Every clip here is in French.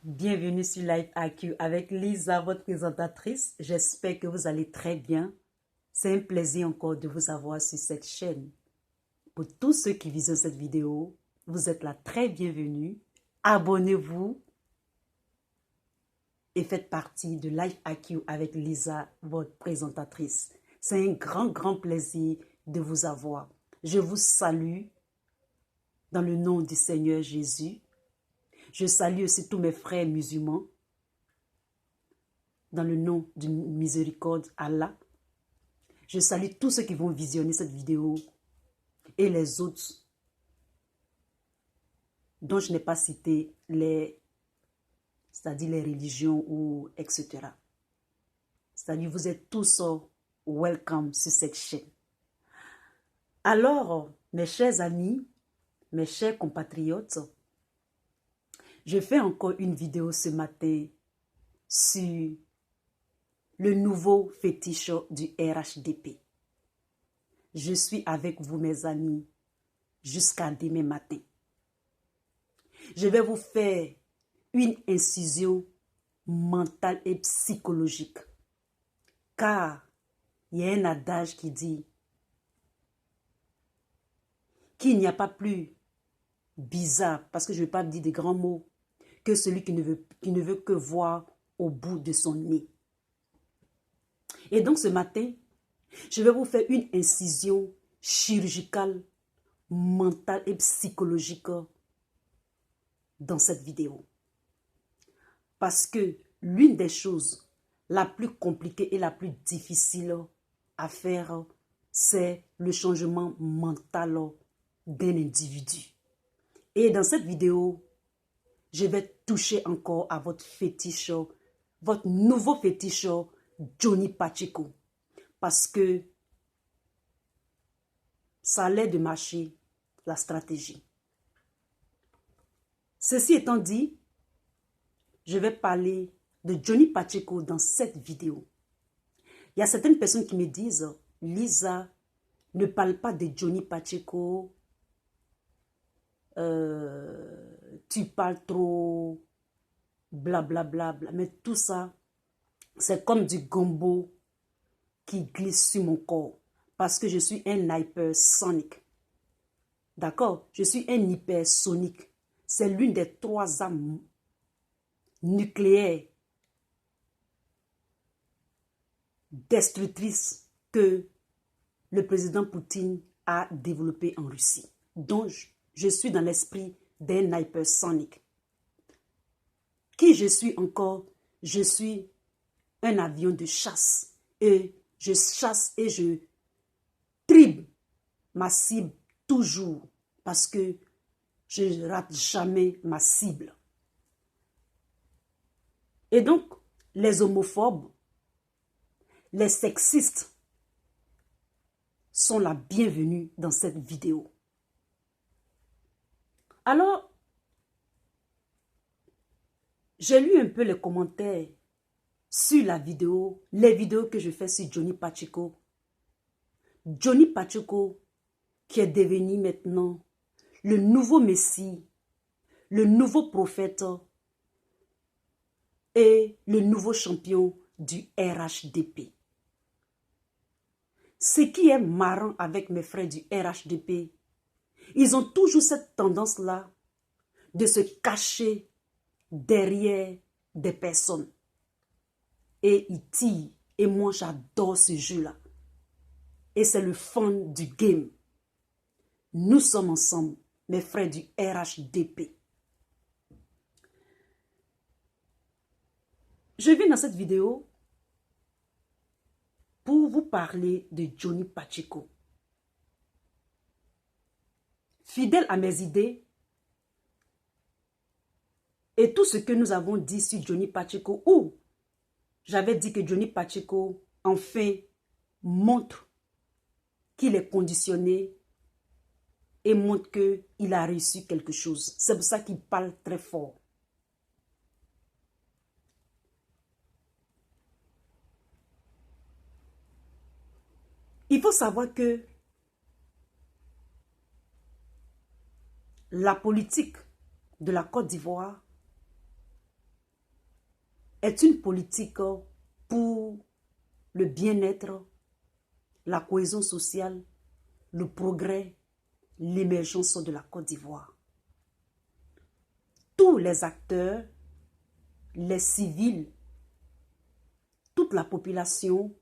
Bienvenue sur Life AQ avec Lisa, votre présentatrice. J'espère que vous allez très bien. C'est un plaisir encore de vous avoir sur cette chaîne. Pour tous ceux qui visionnent cette vidéo, vous êtes la très bienvenue. Abonnez-vous et faites partie de Life AQ avec Lisa, votre présentatrice. C'est un grand plaisir de vous avoir. Je vous salue dans le nom du Seigneur Jésus. Je salue aussi tous mes frères musulmans dans le nom du miséricorde Allah. Je salue tous ceux qui vont visionner cette vidéo et les autres dont je n'ai pas cité c'est-à-dire les religions ou etc. C'est-à-dire vous êtes tous welcome sur cette chaîne. Alors, mes chers amis, mes chers compatriotes, je fais encore une vidéo ce matin sur le nouveau fétiche du RHDP. Je suis avec vous, mes amis, jusqu'à demain matin. Je vais vous faire une incision mentale et psychologique. Car il y a un adage qui dit qu'il n'y a pas plus bizarre, parce que je ne vais pas dire des grands mots, que celui qui ne veut que voir au bout de son nez. Et donc ce matin, je vais vous faire une incision chirurgicale, mentale et psychologique dans cette vidéo. Parce que l'une des choses la plus compliquée et la plus difficile à faire, c'est le changement mental d'un individu. Et dans cette vidéo, je vais toucher encore à votre fétiche, votre nouveau fétiche, Johnny Pacheco. Parce que ça a l'air de marcher, la stratégie. Ceci étant dit, je vais parler de Johnny Pacheco dans cette vidéo. Il y a certaines personnes qui me disent, Lisa, ne parle pas de Johnny Pacheco, tu parles trop, blablabla. Bla, bla. Mais tout ça, c'est comme du gombo qui glisse sur mon corps. Parce que je suis un hypersonique. D'accord? Je suis un hypersonique. C'est l'une des 3 armes nucléaires destructrices que le président Poutine a développées en Russie. Donc, je suis dans l'esprit d'un hypersonique. Qui je suis encore? Je suis un avion de chasse. Et je chasse et je tribe ma cible toujours. Parce que je ne rate jamais ma cible. Et donc, les homophobes, les sexistes sont la bienvenue dans cette vidéo. Alors, j'ai lu un peu les commentaires sur la vidéo, les vidéos que je fais sur Johnny Pacheco. Johnny Pacheco qui est devenu maintenant le nouveau Messie, le nouveau prophète et le nouveau champion du RHDP. Ce qui est marrant avec mes frères du RHDP, ils ont toujours cette tendance-là de se cacher derrière des personnes. Et ils tirent. Et moi, j'adore ce jeu-là. Et c'est le fun du game. Nous sommes ensemble, mes frères du RHDP. Je viens dans cette vidéo pour vous parler de Johnny Pacheco. Fidèle à mes idées et tout ce que nous avons dit sur Johnny Pacheco, où j'avais dit que Johnny Pacheco, enfin, montre qu'il est conditionné et montre qu'il a réussi quelque chose. C'est pour ça qu'il parle très fort. Il faut savoir que la politique de la Côte d'Ivoire est une politique pour le bien-être, la cohésion sociale, le progrès, l'émergence de la Côte d'Ivoire. Tous les acteurs, les civils, toute la population,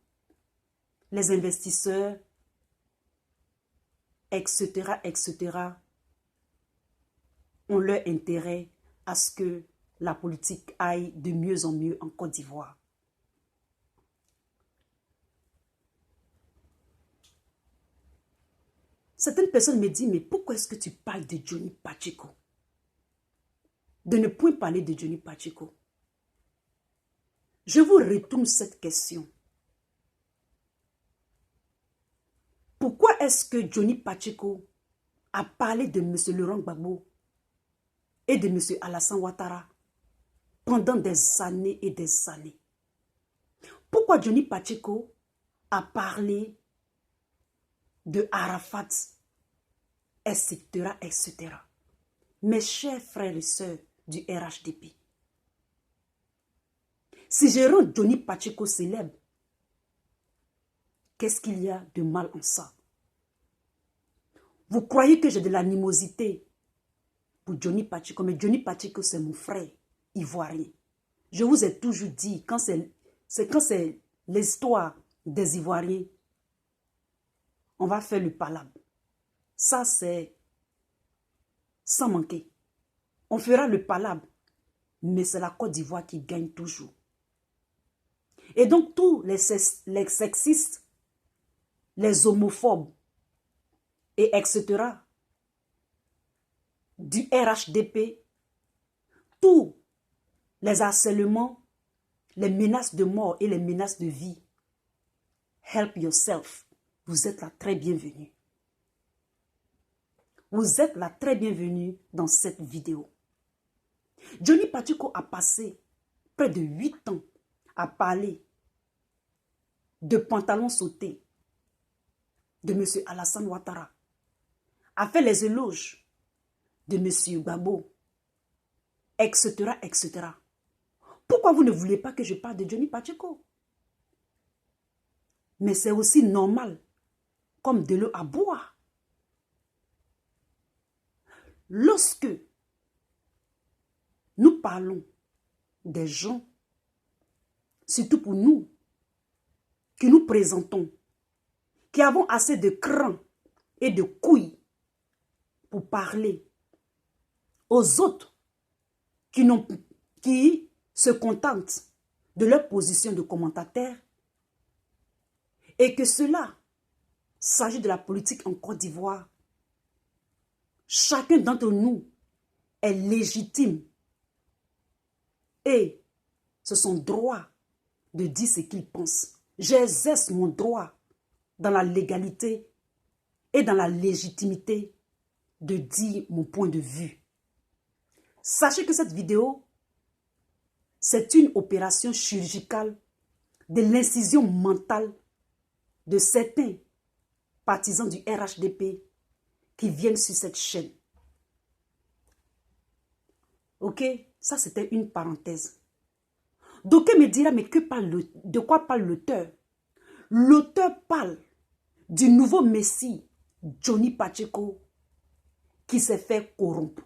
les investisseurs, etc., ont leur intérêt à ce que la politique aille de mieux en mieux en Côte d'Ivoire. Certaines personnes me disent, mais pourquoi est-ce que tu parles de Johnny Pacheco? De ne point parler de Johnny Pacheco. Je vous retourne cette question. Pourquoi est-ce que Johnny Pacheco a parlé de M. Laurent Gbagbo et de M. Alassane Ouattara pendant des années et des années? Pourquoi Johnny Pacheco a parlé de Arafat, etc., etc. Mes chers frères et sœurs du RHDP, si je rends Johnny Pacheco célèbre, qu'est-ce qu'il y a de mal en ça? Vous croyez que j'ai de l'animosité pour Johnny Pacheco, mais Johnny Pacheco, c'est mon frère ivoirien. Je vous ai toujours dit, quand c'est l'histoire des Ivoiriens, on va faire le palabre. Ça, c'est sans manquer. On fera le palabre, mais c'est la Côte d'Ivoire qui gagne toujours. Et donc, tous les sexistes, les homophobes, et etc., du RHDP, tous les harcèlements, les menaces de mort et les menaces de vie, help yourself. Vous êtes la très bienvenue. Vous êtes la très bienvenue dans cette vidéo. Johnny Pacheco a passé près de 8 ans à parler de pantalons sautés de M. Alassane Ouattara, a fait les éloges de M. Gbagbo, etc., etc. Pourquoi vous ne voulez pas que je parle de Johnny Pacheco? Mais c'est aussi normal, comme de l'eau à boire. Lorsque nous parlons des gens, surtout pour nous, que nous présentons, qui avons assez de cran et de couilles pour parler aux autres qui se contentent de leur position de commentateur, et que cela s'agit de la politique en Côte d'Ivoire, chacun d'entre nous est légitime et c'est son droit de dire ce qu'il pense. J'exerce mon droit dans la légalité et dans la légitimité de dire mon point de vue. Sachez que cette vidéo, c'est une opération chirurgicale de l'incision mentale de certains partisans du RHDP qui viennent sur cette chaîne. Ok? Ça, c'était une parenthèse. D'aucuns me dira, mais de quoi parle l'auteur? L'auteur parle du nouveau messie Johnny Pacheco qui s'est fait corrompre.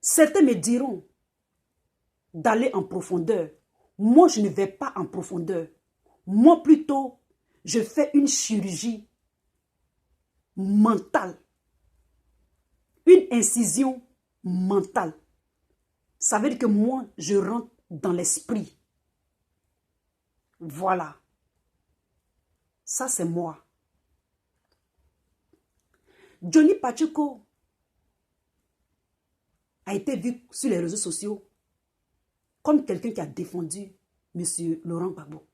Certains me diront d'aller en profondeur. Moi, je ne vais pas en profondeur. Moi, plutôt, je fais une chirurgie mentale. Une incision mentale. Ça veut dire que moi, je rentre dans l'esprit. Voilà. Ça, c'est moi. Johnny Pacheco a été vu sur les réseaux sociaux comme quelqu'un qui a défendu M. Laurent Gbagbo.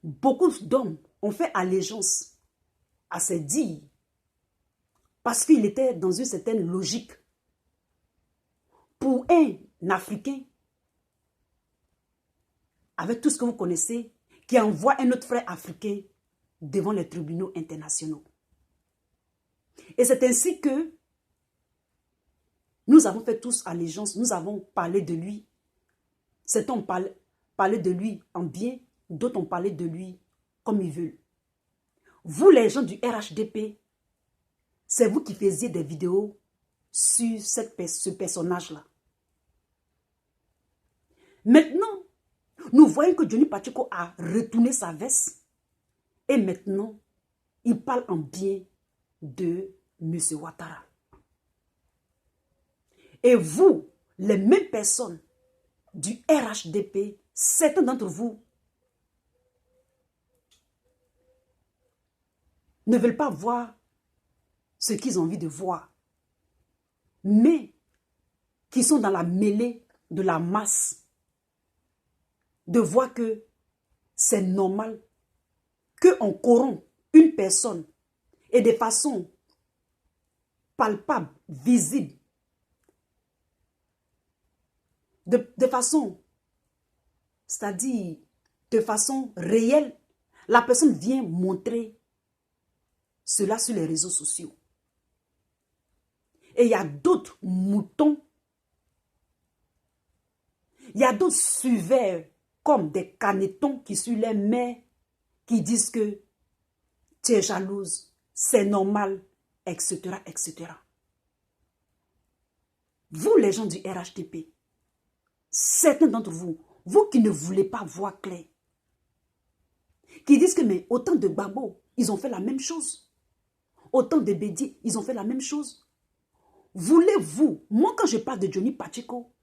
Beaucoup d'hommes ont fait allégeance à ses dires parce qu'il était dans une certaine logique. Pour un Africain, avec tout ce que vous connaissez, qui envoie un autre frère africain devant les tribunaux internationaux. Et c'est ainsi que Nous avons fait tous allégeance, nous avons parlé de lui. Certains ont parlé de lui en bien, d'autres ont parlé de lui comme ils veulent. Vous, les gens du RHDP, c'est vous qui faisiez des vidéos sur ce personnage-là. Maintenant, nous voyons que Johnny Pacheco a retourné sa veste et maintenant, il parle en bien de M. Ouattara. Et vous, les mêmes personnes du RHDP, certains d'entre vous ne veulent pas voir ce qu'ils ont envie de voir, mais qui sont dans la mêlée de la masse, de voir que c'est normal qu'on corrompt une personne et de façon palpable, visible, de façon, c'est-à-dire de façon réelle, la personne vient montrer cela sur les réseaux sociaux. Et il y a d'autres moutons, il y a d'autres suiveurs comme des canetons qui suivent les mères, qui disent que tu es jalouse, c'est normal, etc., etc. Vous, les gens du RHDP, certains d'entre vous, vous qui ne voulez pas voir clair, qui disent que mais autant de babos, ils ont fait la même chose. Autant de bédiers, ils ont fait la même chose. Voulez-vous, moi quand je parle de Johnny Pacheco,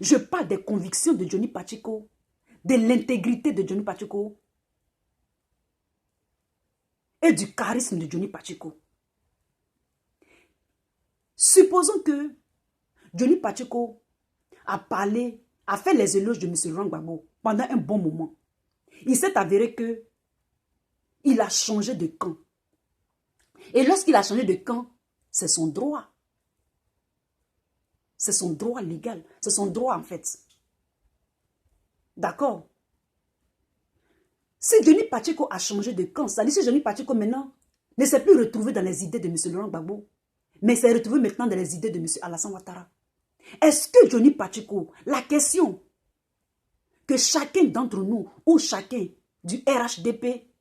je parle des convictions de Johnny Pacheco, de l'intégrité de Johnny Pacheco et du charisme de Johnny Pacheco. Supposons que Johnny Pacheco a parlé, a fait les éloges de M. Laurent Gbagbo pendant un bon moment. Il s'est avéré que il a changé de camp. Et lorsqu'il a changé de camp, c'est son droit. C'est son droit légal. C'est son droit en fait. D'accord? Si Johnny Pacheco a changé de camp, ça dit si Johnny Pacheco maintenant ne s'est plus retrouvé dans les idées de M. Laurent Gbagbo, mais s'est retrouvé maintenant dans les idées de M. Alassane Ouattara. Est-ce que Johnny Pacheco, la question que chacun d'entre nous ou chacun du RHDP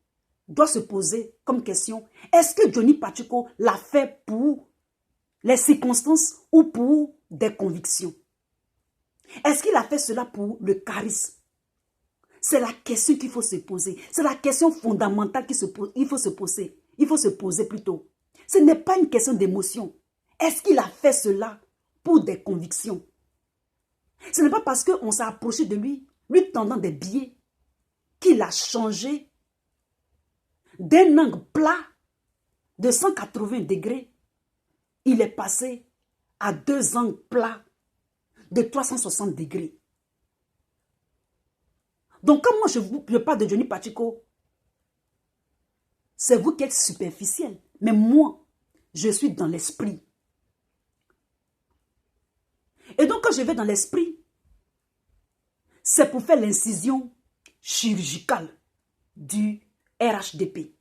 doit se poser comme question, est-ce que Johnny Pacheco l'a fait pour les circonstances ou pour des convictions? Est-ce qu'il a fait cela pour le charisme? C'est la question qu'il faut se poser. C'est la question fondamentale qu'il faut se poser. Il faut se poser plutôt. Ce n'est pas une question d'émotion. Est-ce qu'il a fait cela pour des convictions? Ce n'est pas parce qu'on s'est approché de lui, lui tendant des billets, qu'il a changé d'un angle plat de 180 degrés. Il est passé à 2 angles plats de 360 degrés. Donc, quand moi je parle de Johnny Pacheco, c'est vous qui êtes superficiel. Mais moi, je suis dans l'esprit. Et donc, quand je vais dans l'esprit, c'est pour faire l'incision chirurgicale du RHDP.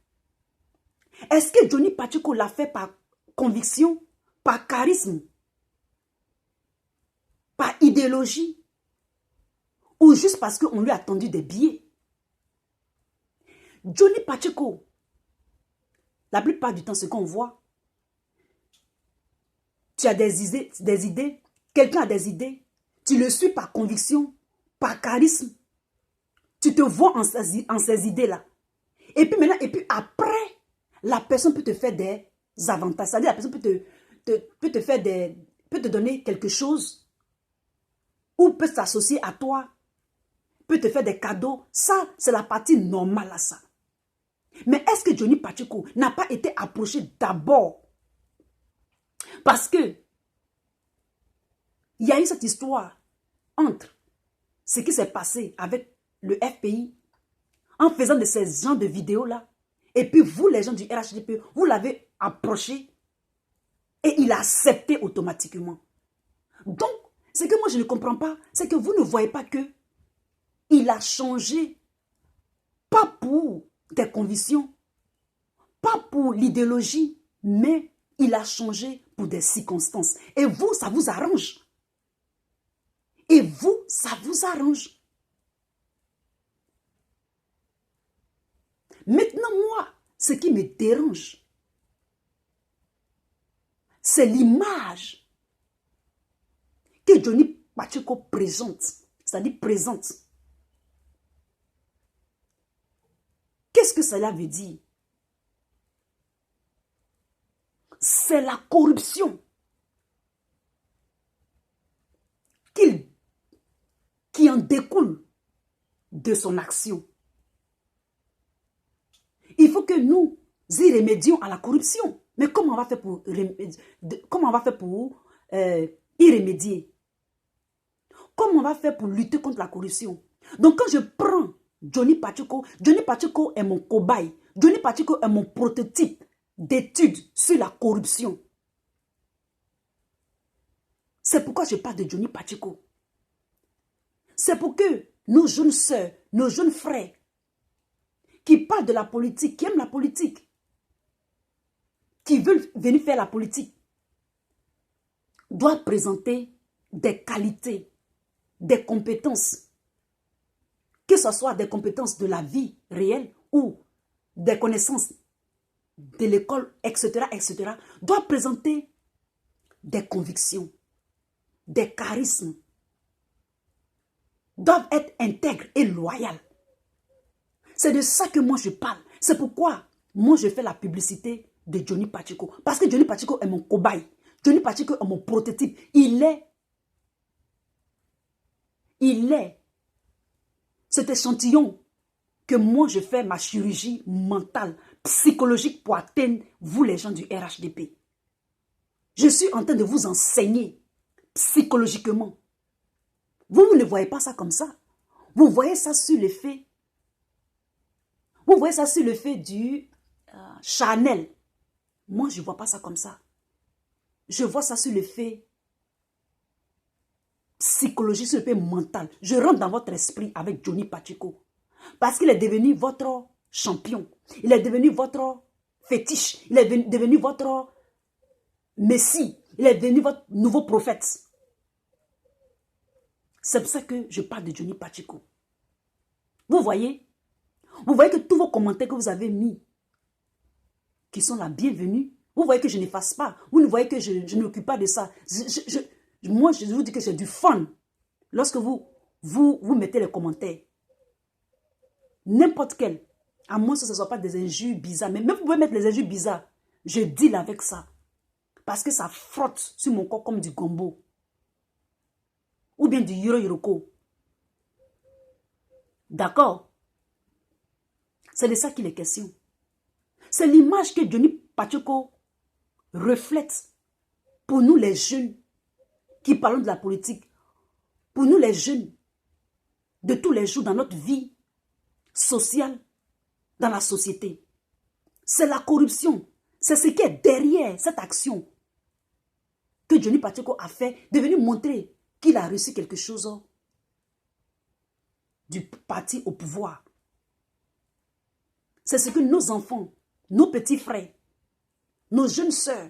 Est-ce que Johnny Pacheco l'a fait par conviction, par charisme, par idéologie, ou juste parce qu'on lui a tendu des billets? Johnny Pacheco, la plupart du temps, ce qu'on voit, tu as des idées, quelqu'un a des idées, tu le suis par conviction, par charisme, tu te vois en ces idées-là. Et puis maintenant, et puis après, la personne peut te faire des avantages. C'est-à-dire la personne peut te donner quelque chose, ou peut s'associer à toi, peut te faire des cadeaux. Ça, c'est la partie normale à ça. Mais est-ce que Johnny Pacheco n'a pas été approché d'abord? Parce que il y a eu cette histoire entre ce qui s'est passé avec le FPI en faisant de ces genres de vidéos-là. Et puis vous, les gens du RHDP, vous l'avez approché et il a accepté automatiquement. Donc, ce que moi je ne comprends pas, c'est que vous ne voyez pas que il a changé, pas pour des convictions, pas pour l'idéologie, mais il a changé pour des circonstances. Et vous, ça vous arrange. Et vous, ça vous arrange. Maintenant, moi, ce qui me dérange, c'est l'image que Johnny Pacheco présente. C'est-à-dire présente. Qu'est-ce que cela veut dire? C'est la corruption qui en découle de son action. Il faut que nous y remédions à la corruption. Mais comment on va faire pour, y remédier? Comment on va faire pour lutter contre la corruption? Donc quand je prends Johnny Pacheco est mon cobaye. Johnny Pacheco est mon prototype d'études sur la corruption. C'est pourquoi je parle de Johnny Pacheco. C'est pour que nos jeunes sœurs, nos jeunes frères, qui parlent de la politique, qui aiment la politique, qui veulent venir faire la politique, doivent présenter des qualités, des compétences, que ce soit des compétences de la vie réelle ou des connaissances de l'école, etc., etc., doivent présenter des convictions, des charismes, doivent être intègres et loyaux. C'est de ça que moi je parle. C'est pourquoi moi je fais la publicité de Johnny Pacheco. Parce que Johnny Pacheco est mon cobaye. Johnny Pacheco est mon prototype. Il est cet échantillon que moi je fais ma chirurgie mentale, psychologique pour atteindre vous les gens du RHDP. Je suis en train de vous enseigner psychologiquement. Vous ne voyez pas ça comme ça. Vous voyez ça sur l'effet. Vous voyez ça sur l'effet du Chanel. Moi, je ne vois pas ça comme ça. Je vois ça sur l'effet psychologique, sur l'effet mental. Je rentre dans votre esprit avec Johnny Pacheco. Parce qu'il est devenu votre champion. Il est devenu votre fétiche. Il est devenu votre messie. Il est devenu votre nouveau prophète. C'est pour ça que je parle de Johnny Pacheco. Vous voyez que tous vos commentaires que vous avez mis, qui sont la bienvenue, vous voyez que je n'efface pas. Vous ne voyez que je ne m'occupe pas de ça. Moi, je vous dis que c'est du fun. Lorsque vous mettez les commentaires, n'importe quel, à moins que ce ne soit pas des injures bizarres, mais même vous pouvez mettre les injures bizarres, je deal avec ça. Parce que ça frotte sur mon corps comme du gombo. Ou bien du yoro-yoroko. D'accord? C'est de ça qu'il est question. C'est l'image que Johnny Pacheco reflète pour nous les jeunes qui parlons de la politique, pour nous les jeunes de tous les jours dans notre vie sociale, dans la société. C'est la corruption. C'est ce qui est derrière cette action que Johnny Pacheco a fait, de venir montrer qu'il a reçu quelque chose du parti au pouvoir. C'est ce que nos enfants, nos petits frères, nos jeunes sœurs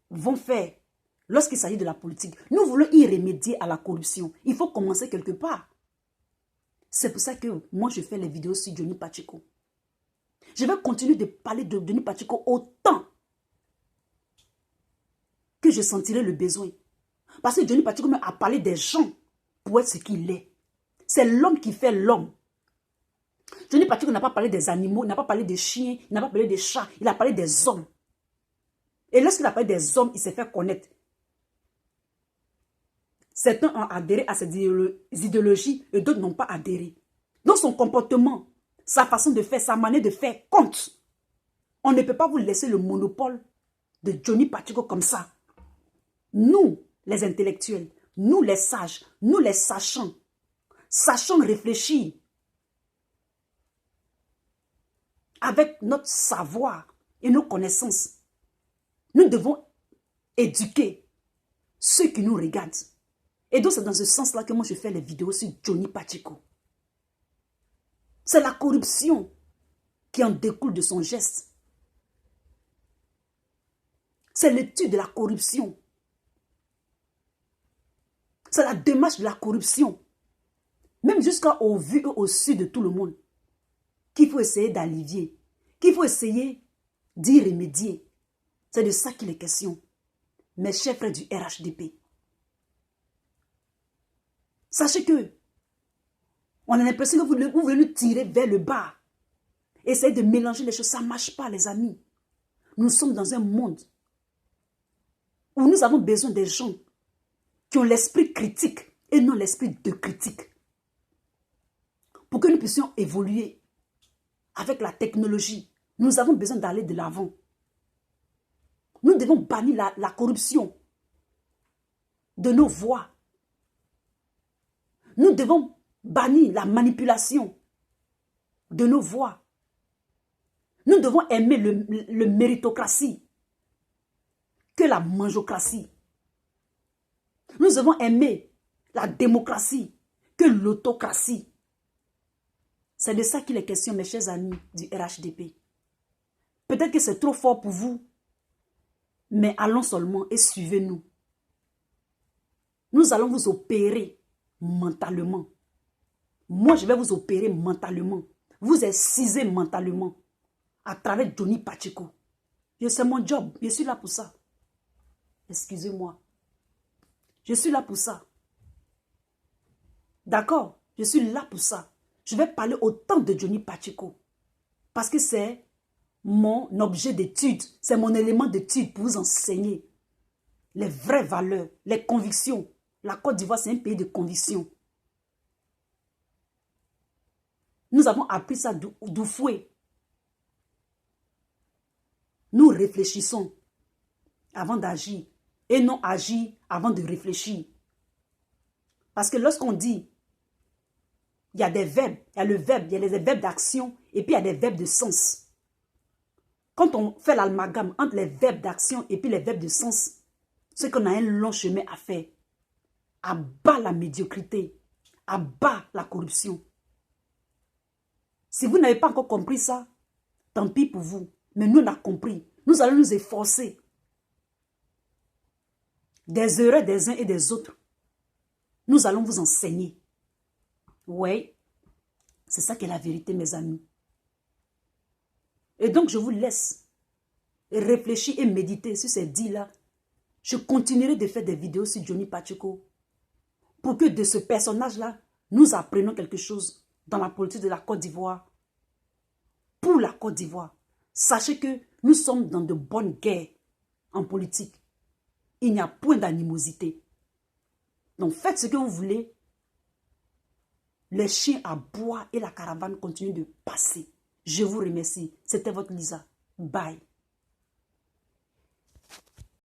vont faire lorsqu'il s'agit de la politique. Nous voulons y remédier à la corruption. Il faut commencer quelque part. C'est pour ça que moi je fais les vidéos sur Johnny Pacheco. Je vais continuer de parler de Johnny Pacheco autant que je sentirai le besoin. Parce que Johnny Pacheco a parlé des gens pour être ce qu'il est. C'est l'homme qui fait l'homme. Johnny Pacheco n'a pas parlé des animaux, il n'a pas parlé des chiens, il n'a pas parlé des chats, il a parlé des hommes. Et lorsqu'il a parlé des hommes, il s'est fait connaître. Certains ont adhéré à ces idéologies et d'autres n'ont pas adhéré. Dans son comportement, sa façon de faire, sa manière de faire compte. On ne peut pas vous laisser le monopole de Johnny Pacheco comme ça. Nous, les intellectuels, nous les sages, nous les sachants, sachons réfléchir avec notre savoir et nos connaissances. Nous devons éduquer ceux qui nous regardent. Et donc c'est dans ce sens-là que moi je fais les vidéos sur Johnny Pacheco. C'est la corruption qui en découle de son geste. C'est l'étude de la corruption. C'est la démarche de la corruption. Même jusqu'au vu et au su de tout le monde. Qu'il faut essayer d'allévier. Qu'il faut essayer d'y remédier. C'est de ça qu'il est question. Mes chers frères du RHDP. Sachez que on a l'impression que vous voulez nous tirer vers le bas. Essayez de mélanger les choses. Ça ne marche pas, les amis. Nous sommes dans un monde où nous avons besoin des gens qui ont l'esprit critique et non l'esprit de critique. Pour que nous puissions évoluer avec la technologie, nous avons besoin d'aller de l'avant. Nous devons bannir la corruption de nos voix. Nous devons bannir la manipulation de nos voix. Nous devons aimer le méritocratie que la manjocratie. Nous devons aimer la démocratie que l'autocratie. C'est de ça qu'il est question, mes chers amis du RHDP. Peut-être que c'est trop fort pour vous, mais allons seulement et suivez-nous. Nous allons vous opérer mentalement. Moi, je vais vous opérer mentalement. Vous exciser mentalement à travers Johnny Pacheco. C'est mon job. Je suis là pour ça. Excusez-moi. Je suis là pour ça. D'accord? Je suis là pour ça. Je vais parler autant de Johnny Pacheco. Parce que c'est mon objet d'étude. C'est mon élément d'étude pour vous enseigner les vraies valeurs, les convictions. La Côte d'Ivoire, c'est un pays de convictions. Nous avons appris ça du fouet. Nous réfléchissons avant d'agir et non agir avant de réfléchir. Parce que lorsqu'on dit, il y a des verbes, il y a le verbe, il y a les verbes d'action et puis il y a des verbes de sens. Quand on fait l'amalgame entre les verbes d'action et puis les verbes de sens, c'est qu'on a un long chemin à faire. À bas la médiocrité, à bas la corruption. Si vous n'avez pas encore compris ça, tant pis pour vous. Mais nous, on a compris. Nous allons nous efforcer des erreurs des uns et des autres. Nous allons vous enseigner. Oui, c'est ça qui est la vérité, mes amis. Et donc, je vous laisse réfléchir et méditer sur ces dits-là. Je continuerai de faire des vidéos sur Johnny Pacheco pour que de ce personnage-là, nous apprenons quelque chose dans la politique de la Côte d'Ivoire. Pour la Côte d'Ivoire. Sachez que nous sommes dans de bonnes guerres en politique. Il n'y a point d'animosité. Donc faites ce que vous voulez. Les chiens aboient et la caravane continue de passer. Je vous remercie. C'était votre Lisa. Bye.